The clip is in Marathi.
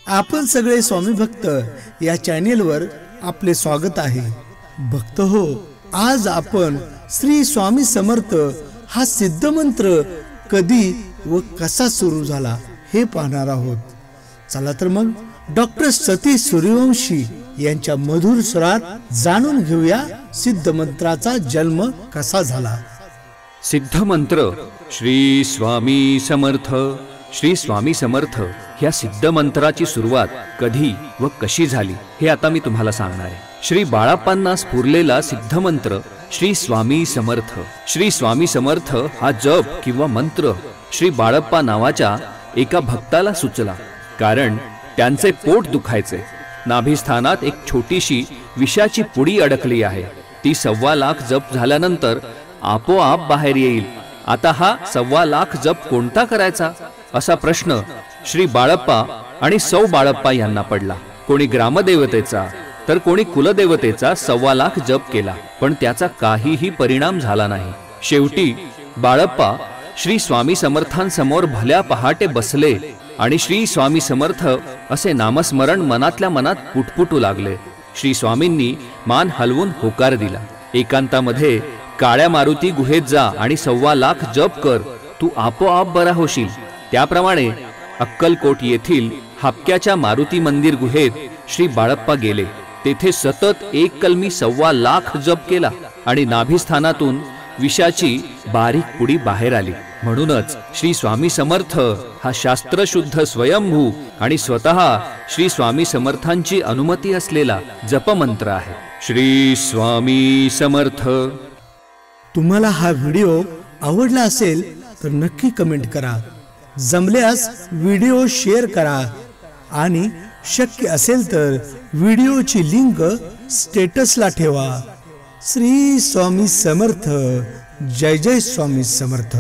आपण सगळे स्वामी भक्त या चॅनेलवर आपले स्वागत आहे। भक्त हो, आज आपण श्री स्वामी समर्थ हा सिद्ध मंत्र कधी व कसा सुरू झाला हे पाहणार आहोत। चला तर मग डॉक्टर सतीश सूर्यवंशी यांच्या मधुर स्वरात जाणून घेऊया सिद्ध मंत्राचा जन्म कसा झाला। सिद्ध मंत्र श्री स्वामी समर्थ। श्री स्वामी समर्थ ह्या सिद्ध मंत्राची सुरुवात कधी व कशी झाली हे आता मी तुम्हाला सांगणार आहे। श्री बाळाप्पांना स्फुरलेला सिद्ध मंत्र श्री स्वामी समर्थ। श्री स्वामी समर्थ हा जप किंवा मंत्र श्री बाळप्पा नावाच्या एका भक्ताला सुचला, कारण त्यांचे पोट दुखायचे। नाभिस्थानात एक छोटीशी विषाची पुडी अडकली आहे, ती 1.25 लाख जप झाल्यानंतर आपोआप बाहेर येईल। आता हा 1.25 लाख जप कोणता करायचा असा प्रश्न श्री बाळप्पा आणि सौ बाळप्पा यांना पडला। कोणी ग्रामदेवतेचा तर कोणी कुलदेवतेचा 1.25 लाख जप केला, पण त्याचा काहीही परिणाम झाला नाही। शेवटी बाळप्पा श्री स्वामी समर्थांसमोर भल्या पहाटे बसले आणि श्री स्वामी समर्थ असे नामस्मरण मनातल्या मनात पुटपुटू लागले। श्री स्वामींनी मान हलवून होकार दिला, एकांतामध्ये काळ्या मारुती गुहेत जा आणि 1.25 लाख जप कर, तू आपोआप बरा होशील। त्याप्रमाणे अक्कलकोट येथील हापक्याच्या मारुती मंदिर गुहेत श्री बाळप्पा गेले। तेथे सतत एक कलमी 1.25 लाख जप केला आणि नाभिस्थानातून विषाची बारीक पुडी बाहेर आली। म्हणूनच श्री स्वामी समर्थ हा शास्त्रशुद्ध स्वयंभू आणि स्वतः श्री स्वामी समर्थांची अनुमती असलेला जपमंत्र आहे। श्री स्वामी समर्थ। तुम्हाला हा व्हिडिओ आवडला असेल तर नक्की कमेंट करा, जमल्यास व्हिडिओ शेअर करा आणि शक्य असेल तर व्हिडिओची लिंक स्टेटसला ठेवा। श्री स्वामी समर्थ। जय जय स्वामी समर्थ।